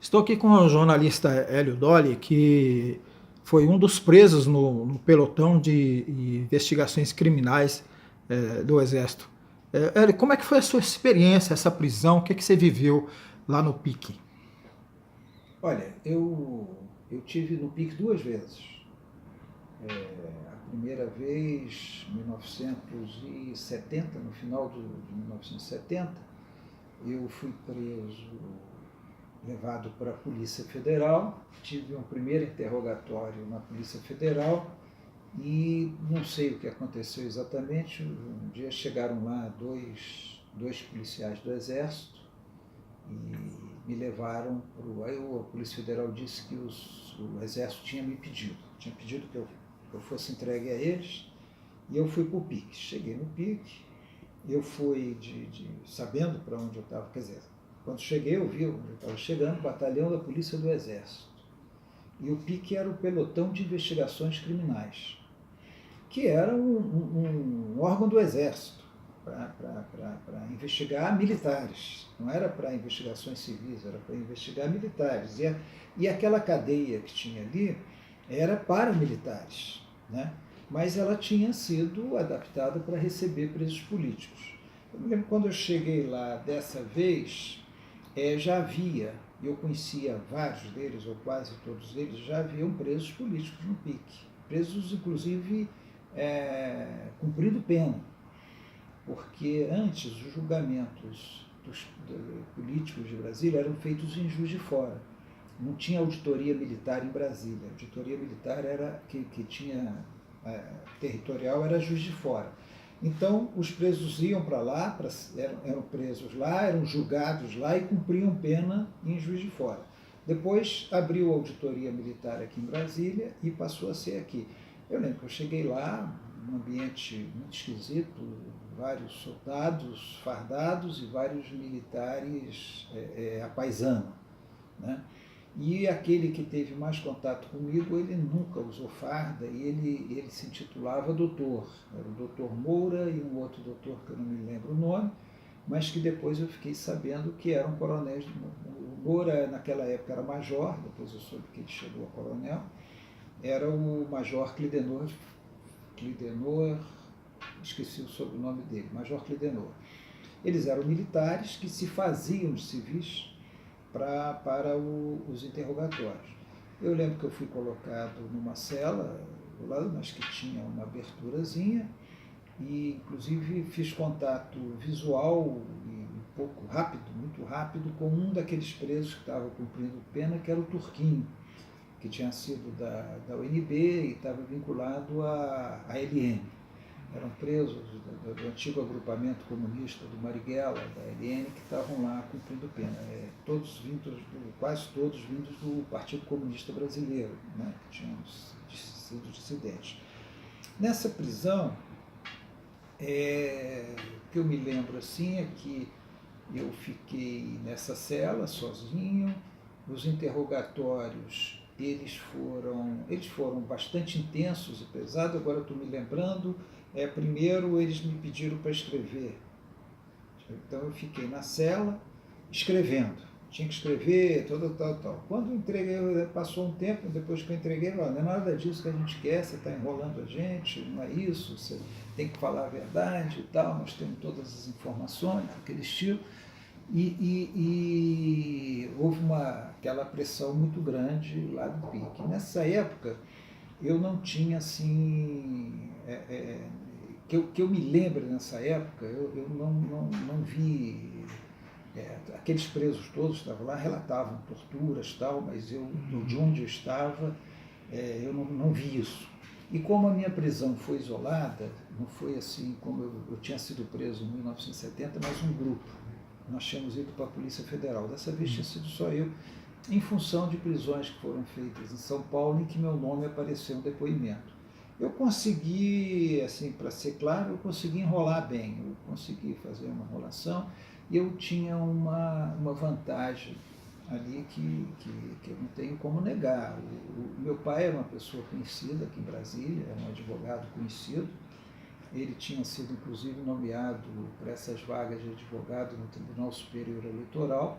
Estou aqui com o jornalista Hélio Dolly, que foi um dos presos no pelotão de investigações criminais do Exército. Hélio, como é que foi a sua experiência, essa prisão? O que você viveu lá no PIC? Olha, eu tive no PIC duas vezes. A primeira vez em 1970, no final de 1970, eu fui preso, levado para a Polícia Federal, tive um primeiro interrogatório na Polícia Federal e não sei o que aconteceu exatamente. Um dia chegaram lá dois policiais do Exército e me levaram para o... Aí a Polícia Federal disse que o Exército tinha pedido que eu fosse entregue a eles, e eu fui para o PIC. Cheguei no PIC, eu fui sabendo para onde eu estava, quer dizer, quando cheguei eu vi onde eu estava chegando, Batalhão da Polícia do Exército. E o PIC era o Pelotão de Investigações Criminais, que era um órgão do Exército para investigar militares. Não era para investigações civis, era para investigar militares. E aquela cadeia que tinha ali era para militares, né? Mas ela tinha sido adaptada para receber presos políticos. Eu me lembro quando eu cheguei lá dessa vez, já havia, eu conhecia vários deles, ou quase todos eles, já haviam presos políticos no PIC. Presos, inclusive, cumprindo pena, porque antes os julgamentos dos políticos de Brasília eram feitos em Juiz de Fora. Não tinha auditoria militar em Brasília. A auditoria militar era que tinha territorial, era Juiz de Fora. Então os presos iam para lá, eram presos lá, eram julgados lá e cumpriam pena em Juiz de Fora. Depois abriu a auditoria militar aqui em Brasília e passou a ser aqui. Eu lembro que eu cheguei lá, um ambiente muito esquisito, vários soldados fardados e vários militares à paisana, né? E aquele que teve mais contato comigo, ele nunca usou farda e ele se intitulava doutor. Era o doutor Moura e um outro doutor que eu não me lembro o nome, mas que depois eu fiquei sabendo que eram coronéis. O Moura naquela época era major, depois eu soube que ele chegou a coronel, era o major Clidenor, esqueci o sobrenome dele, major Clidenor. Eles eram militares que se faziam de civis para os interrogatórios. Eu lembro que eu fui colocado numa cela do lado, mas que tinha uma aberturazinha, e inclusive fiz contato visual e um pouco rápido, muito rápido, com um daqueles presos que estava cumprindo pena, que era o Turquinho, que tinha sido da UNB e estava vinculado à LN. Eram presos do antigo agrupamento comunista do Marighella, da LN, que estavam lá cumprindo pena. Quase todos vindos do Partido Comunista Brasileiro, né, que tinham sido dissidentes. Nessa prisão, o que eu me lembro assim é que eu fiquei nessa cela sozinho. Os interrogatórios eles foram bastante intensos e pesados. Agora eu estou me lembrando, primeiro eles me pediram para escrever. Então eu fiquei na cela escrevendo. Tinha que escrever, tal. Quando eu entreguei, passou um tempo, depois que eu entreguei, não é nada disso que a gente quer, você está enrolando a gente, não é isso, você tem que falar a verdade e tal, nós temos todas as informações, aquele estilo. E houve aquela pressão muito grande lá do PIC. Nessa época, eu não tinha assim... que eu me lembro nessa época, eu não vi... aqueles presos todos que estavam lá relatavam torturas e tal, mas eu, de onde eu estava, eu não vi isso. E como a minha prisão foi isolada, não foi assim como eu tinha sido preso em 1970, mas um grupo. Nós tínhamos ido para a Polícia Federal. Dessa vez tinha sido só eu, em função de prisões que foram feitas em São Paulo, em que meu nome apareceu no depoimento. Eu consegui, assim, para ser claro, eu consegui enrolar bem, eu consegui fazer uma enrolação, e eu tinha uma vantagem ali que eu não tenho como negar. O meu pai era uma pessoa conhecida aqui em Brasília, era um advogado conhecido. Ele tinha sido, inclusive, nomeado para essas vagas de advogado no Tribunal Superior Eleitoral,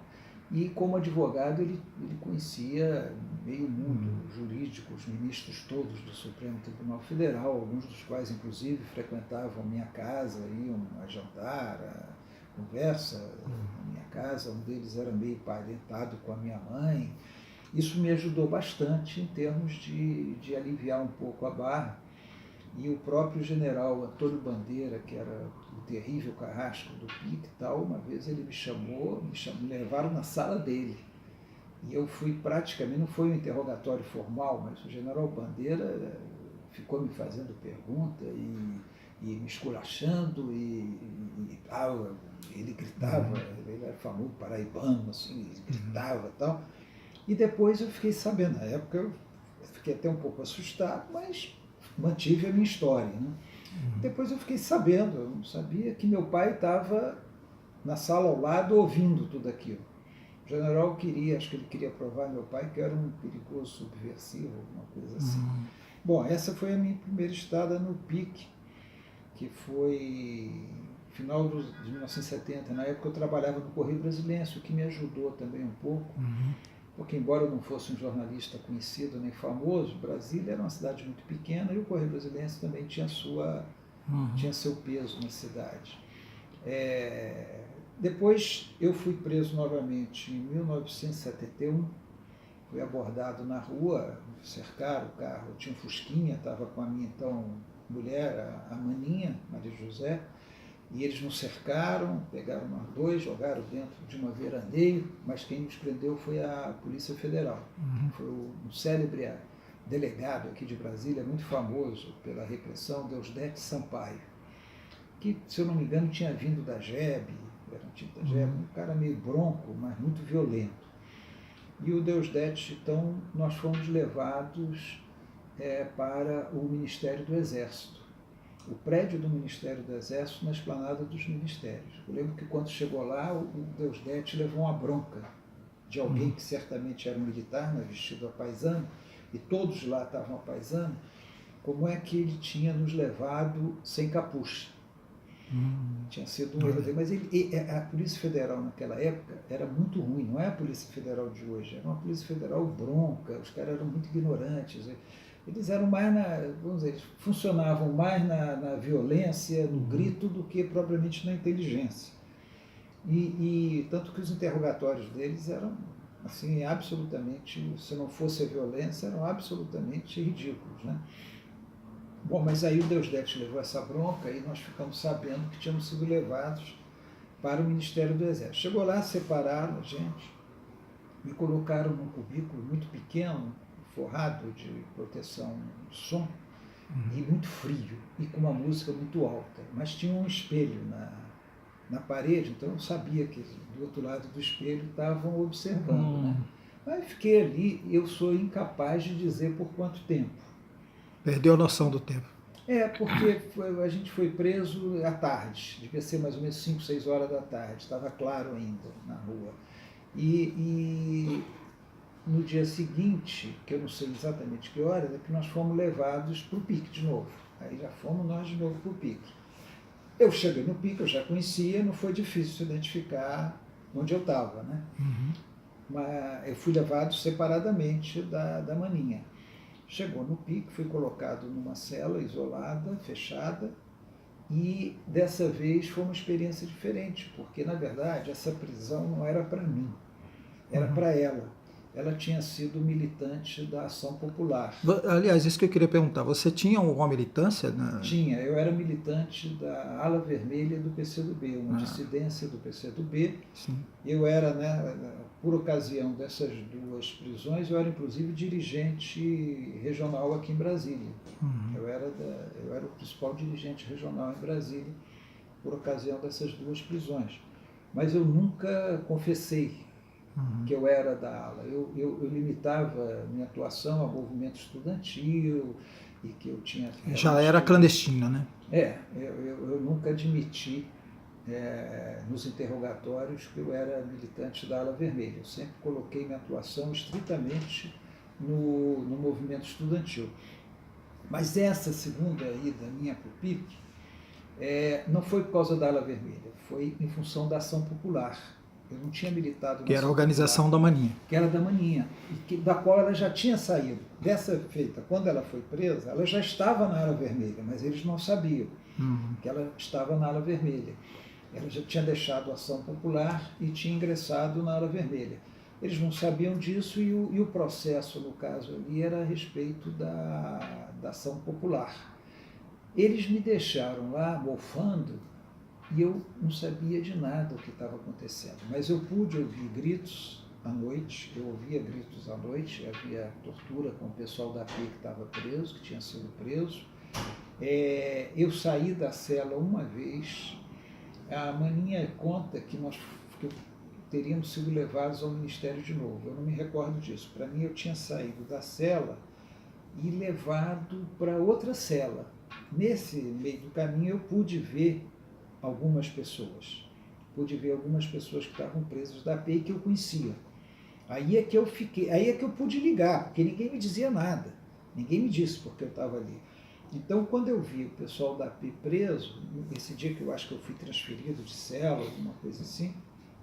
E como advogado ele conhecia meio mundo jurídico, os ministros todos do Supremo Tribunal Federal, alguns dos quais inclusive frequentavam minha casa, iam a jantar, a conversa na minha casa, um deles era meio parentado com a minha mãe. Isso me ajudou bastante em termos de aliviar um pouco a barra. E o próprio general Antônio Bandeira, que era o terrível carrasco do PIC e tal, uma vez ele me chamou, me levaram na sala dele. E eu fui praticamente, não foi um interrogatório formal, mas o general Bandeira ficou me fazendo pergunta e me esculachando ele gritava, ele era famoso paraibano, assim, ele gritava e tal. E depois eu fiquei sabendo, na época eu fiquei até um pouco assustado, mas mantive a minha história, né? Depois eu fiquei sabendo, eu não sabia que meu pai estava na sala ao lado ouvindo tudo aquilo. O general acho que ele queria provar ao meu pai que eu era um perigoso subversivo, alguma coisa assim. Bom, essa foi a minha primeira estada no PIC, que foi final de 1970. Na época eu trabalhava no Correio Brasiliense, o que me ajudou também um pouco. Porque embora eu não fosse um jornalista conhecido nem famoso, Brasília era uma cidade muito pequena e o Correio Brasiliense também tinha seu peso na cidade. Depois eu fui preso novamente em 1971, fui abordado na rua, cercaram o carro, eu tinha um Fusquinha, estava com a minha então mulher, a Maninha, Maria José, e eles nos cercaram, pegaram nós dois, jogaram dentro de uma veraneio, mas quem nos prendeu foi a Polícia Federal. Foi um célebre delegado aqui de Brasília, muito famoso pela repressão, Deusdete Sampaio, que, se eu não me engano, tinha vindo da JEB, era um tipo da JEB, um cara meio bronco, mas muito violento. E o Deusdete, então, nós fomos levados para o Ministério do Exército. O prédio do Ministério do Exército na esplanada dos ministérios. Eu lembro que quando chegou lá, o Deusdete levou uma bronca de alguém que certamente era um militar, mas vestido a paisano, e todos lá estavam a paisano, como é que ele tinha nos levado sem capucha. Tinha sido um erro dele, mas a Polícia Federal naquela época era muito ruim, não é a Polícia Federal de hoje, era uma Polícia Federal bronca, os caras eram muito ignorantes. Eles eram mais vamos dizer, eles funcionavam mais na violência, no grito, do que propriamente na inteligência. E tanto que os interrogatórios deles eram, assim, absolutamente, se não fosse a violência, eram absolutamente ridículos, né? Bom, mas aí o Deusdete levou essa bronca e nós ficamos sabendo que tínhamos sido levados para o Ministério do Exército. Chegou lá, separaram a gente, me colocaram num cubículo muito pequeno, forrado de proteção de som, e muito frio, e com uma música muito alta. Mas tinha um espelho na parede, então eu sabia que do outro lado do espelho estavam observando. Né? Mas fiquei ali, eu sou incapaz de dizer por quanto tempo. Perdeu a noção do tempo. Porque a gente foi preso à tarde, devia ser mais ou menos 5, 6 horas da tarde, estava claro ainda na rua. E no dia seguinte, que eu não sei exatamente que horas, é que nós fomos levados para o PIC de novo. Aí já fomos nós de novo para o PIC. Eu cheguei no PIC, eu já conhecia, não foi difícil identificar onde eu estava, né? Mas eu fui levado separadamente da Maninha. Chegou no PIC, fui colocado numa cela isolada, fechada, e dessa vez foi uma experiência diferente, porque na verdade essa prisão não era para mim, era para ela. Ela tinha sido militante da Ação Popular. Aliás, isso que eu queria perguntar, você tinha alguma militância? Tinha, eu era militante da ala vermelha do PCdoB, uma dissidência do PCdoB. Sim. Eu era, por ocasião dessas duas prisões, eu era inclusive dirigente regional aqui em Brasília. Eu era o principal dirigente regional em Brasília, por ocasião dessas duas prisões. Mas eu nunca confessei que eu era da ala. Eu limitava minha atuação ao movimento estudantil e que eu tinha... Já era clandestina, né? Eu nunca admiti nos interrogatórios que eu era militante da ala vermelha. Eu sempre coloquei minha atuação estritamente no movimento estudantil. Mas essa segunda ida minha para o PIC não foi por causa da ala vermelha, foi em função da Ação Popular. Eu não tinha militado Que na era a Ação organização Popular, da Maninha. que era da Maninha, da qual ela já tinha saído. Dessa feita, quando ela foi presa, ela já estava na ala vermelha, mas eles não sabiam que ela estava na ala vermelha. Ela já tinha deixado a Ação Popular e tinha ingressado na ala vermelha. Eles não sabiam disso e o processo, no caso ali, era a respeito da Ação Popular. Eles me deixaram lá mofando e eu não sabia de nada o que estava acontecendo. Mas eu pude ouvir gritos à noite, eu ouvia gritos à noite, havia tortura com o pessoal da PI que estava preso, que tinha sido preso. Eu saí da cela uma vez, a Maninha conta que teríamos sido levados ao Ministério de novo, eu não me recordo disso. Para mim, eu tinha saído da cela e levado para outra cela. Nesse meio do caminho, eu pude ver algumas pessoas. Pude ver algumas pessoas que estavam presas da API que eu conhecia. Aí é que eu pude ligar, porque ninguém me dizia nada. Ninguém me disse porque eu estava ali. Então, quando eu vi o pessoal da API preso, esse dia que eu acho que eu fui transferido de cela, alguma coisa assim,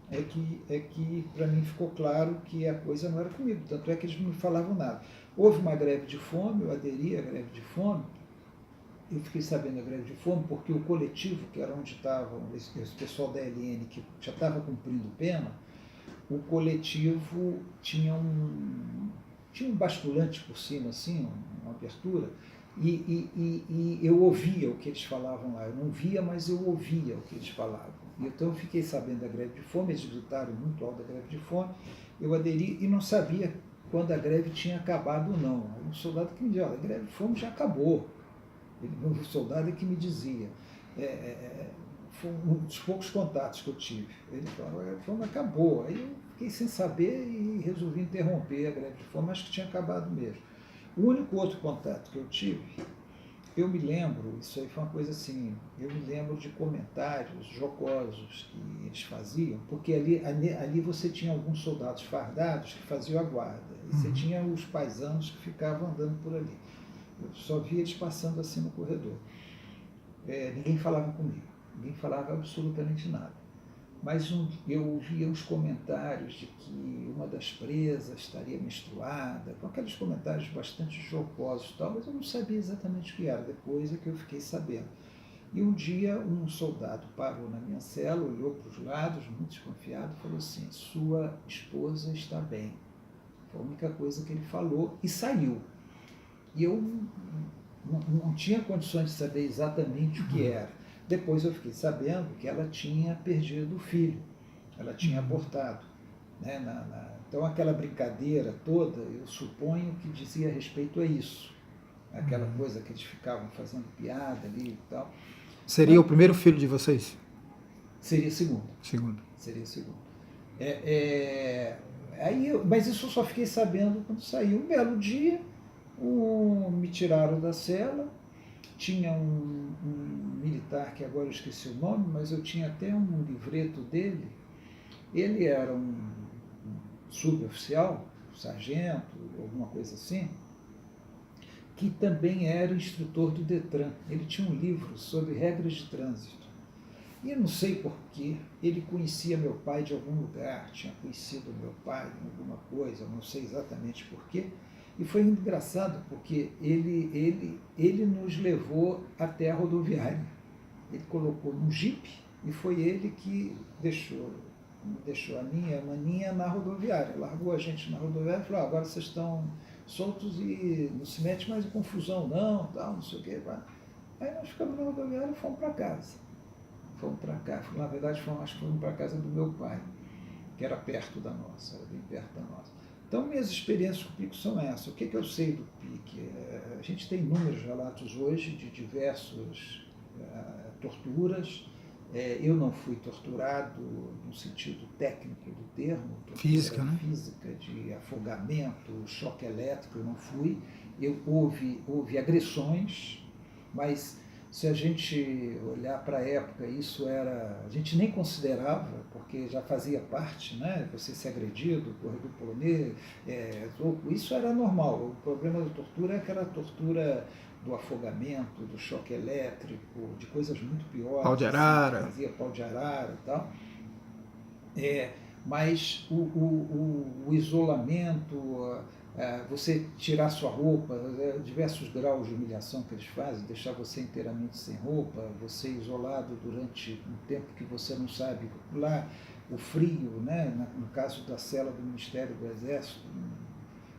é que para mim ficou claro que a coisa não era comigo. Tanto é que eles não me falavam nada. Houve uma greve de fome, eu aderi à greve de fome. Eu fiquei sabendo da greve de fome porque o coletivo, que era onde estavam esse pessoal da LN, que já estava cumprindo pena, o coletivo tinha um basculante por cima, assim, uma abertura, e eu ouvia o que eles falavam lá. Eu não via, mas eu ouvia o que eles falavam. E então eu fiquei sabendo da greve de fome, eles gritaram muito alto da greve de fome, eu aderi e não sabia quando a greve tinha acabado ou não. Aí um soldado que me dizia, olha, a greve de fome já acabou. O soldado é que me dizia. Foi um dos poucos contatos que eu tive. Ele falou, a fome acabou. Aí eu fiquei sem saber e resolvi interromper a greve de fome, acho que tinha acabado mesmo. O único outro contato que eu tive, eu me lembro, isso aí foi uma coisa assim, eu me lembro de comentários jocosos que eles faziam, porque ali você tinha alguns soldados fardados que faziam a guarda, e você tinha os paisanos que ficavam andando por ali. Eu só via eles passando assim no corredor. Ninguém falava comigo, ninguém falava absolutamente nada. Mas eu ouvia uns comentários de que uma das presas estaria menstruada, com aqueles comentários bastante jocosos e tal, mas eu não sabia exatamente o que era. Depois é que eu fiquei sabendo. E um dia um soldado parou na minha cela, olhou para os lados, muito desconfiado, e falou assim, sua esposa está bem. Foi a única coisa que ele falou e saiu. E eu não tinha condições de saber exatamente o que era. Depois eu fiquei sabendo que ela tinha perdido o filho, ela tinha abortado. Né? Então aquela brincadeira toda, eu suponho que dizia respeito a isso. Aquela coisa que eles ficavam fazendo piada ali e tal. Seria o primeiro filho de vocês? Seria segundo. Segundo. Seria segundo. Mas isso eu só fiquei sabendo quando saiu. Um belo dia, me tiraram da cela, tinha um militar, que agora eu esqueci o nome, mas eu tinha até um livreto dele. Ele era um suboficial, sargento, alguma coisa assim, que também era instrutor do Detran. Ele tinha um livro sobre regras de trânsito. E eu não sei porquê, ele conhecia meu pai de algum lugar, tinha conhecido meu pai em alguma coisa, não sei exatamente porquê. E foi engraçado porque ele nos levou até a rodoviária. Ele colocou num jipe e foi ele que deixou a Maninha na rodoviária. Largou a gente na rodoviária e falou, agora vocês estão soltos e não se mete mais em confusão não, tal, não sei o quê. Aí nós ficamos na rodoviária e fomos para casa. Fomos para cá. Na verdade, acho que fomos para a casa do meu pai, que era perto da nossa, era bem perto da nossa. Então, minhas experiências com o PIC são essas. O que eu sei do PIC? A gente tem inúmeros relatos hoje de diversas torturas. Eu não fui torturado no sentido técnico do termo, física, né? Física, de afogamento, choque elétrico, eu não fui. Houve agressões, mas se a gente olhar para a época, a gente nem considerava, porque já fazia parte, né? Você ser agredido, corredor polonês, isso era normal. O problema da tortura é aquela tortura do afogamento, do choque elétrico, de coisas muito piores. Pau de arara. Fazia pau de arara e tal. mas o isolamento, você tirar sua roupa, diversos graus de humilhação que eles fazem, deixar você inteiramente sem roupa, você isolado durante um tempo que você não sabe, lá o frio, né? No caso da cela do Ministério do Exército,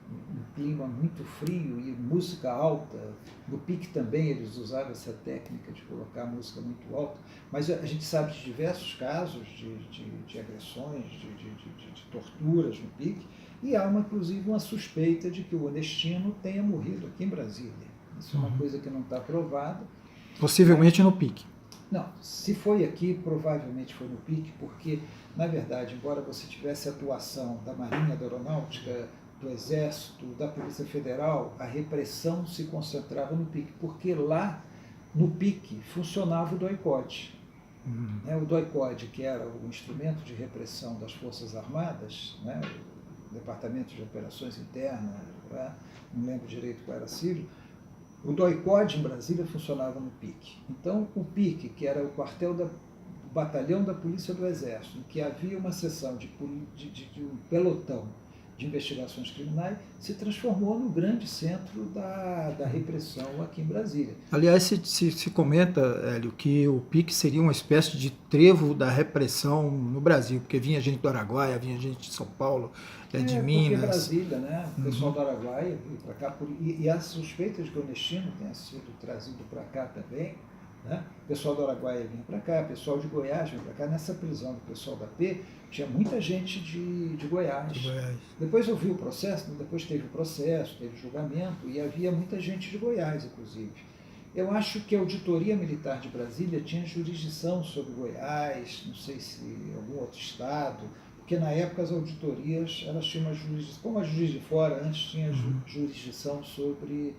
um clima muito frio e música alta. No PIC também eles usavam essa técnica de colocar a música muito alta, mas a gente sabe de diversos casos de agressões, de torturas no PIC, e há inclusive uma suspeita de que o Onestino tenha morrido aqui em Brasília. Isso é uma coisa que não está provada. Possivelmente no PIC. Não, se foi aqui, provavelmente foi no PIC, porque, na verdade, embora você tivesse atuação da Marinha, da Aeronáutica, do Exército, da Polícia Federal, a repressão se concentrava no PIC, porque lá no PIC funcionava o DOI-CODE. O DOI-CODE, que era o instrumento de repressão das Forças Armadas, né, o Departamento de Operações Internas, né, não lembro direito qual era a sigla, o DOI-CODE em Brasília funcionava no PIC. Então, o PIC, que era o quartel do batalhão da Polícia do Exército, em que havia uma seção de um pelotão de investigações criminais, se transformou no grande centro da repressão aqui em Brasília. Aliás, se comenta, Hélio, que o PIC seria uma espécie de trevo da repressão no Brasil, porque vinha gente do Araguaia, vinha gente de São Paulo, de Minas. Porque Brasília, né? O pessoal do Araguaia veio para cá, e a suspeita de que o Onestino tenha sido trazido para cá também, né? O pessoal do Araguaia vinha para cá, o pessoal de Goiás vinha para cá. Nessa prisão do pessoal da P, tinha muita gente de Goiás. Depois eu vi o processo, depois teve o processo, teve o julgamento, e havia muita gente de Goiás, inclusive. Eu acho que a Auditoria Militar de Brasília tinha jurisdição sobre Goiás, não sei se algum outro estado, porque na época as auditorias, elas tinham uma jurisdição, como a Juiz de Fora antes tinha jurisdição sobre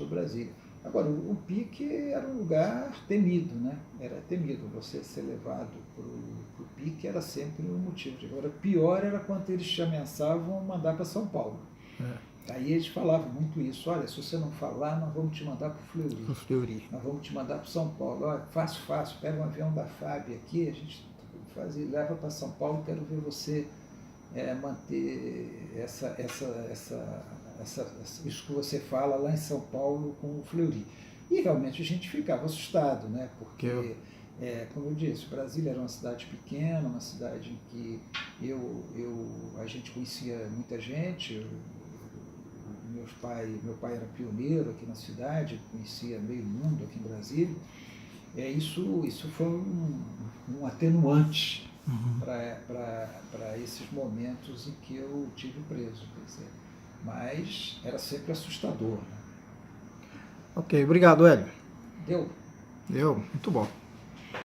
Brasília. Agora, o PIC era um lugar temido, né? Era temido. Você ser levado para o PIC era sempre um motivo de... Agora, pior era quando eles te ameaçavam mandar para São Paulo. Aí eles falavam muito isso: olha, se você não falar, nós vamos te mandar para o Fleury. Nós vamos te mandar para São Paulo. Olha, fácil, pega um avião da FAB aqui, a gente leva para São Paulo, quero ver você manter isso que você fala lá em São Paulo com o Fleury. E realmente a gente ficava assustado, né? Porque, como eu disse, Brasília era uma cidade pequena, uma cidade em que a gente conhecia muita gente. Meu pai era pioneiro aqui na cidade, conhecia meio mundo aqui em Brasília. Isso foi um atenuante para esses momentos em que eu tive preso, quer dizer. Mas era sempre assustador. Né? Ok, obrigado, Hélio. Deu? Deu, muito bom.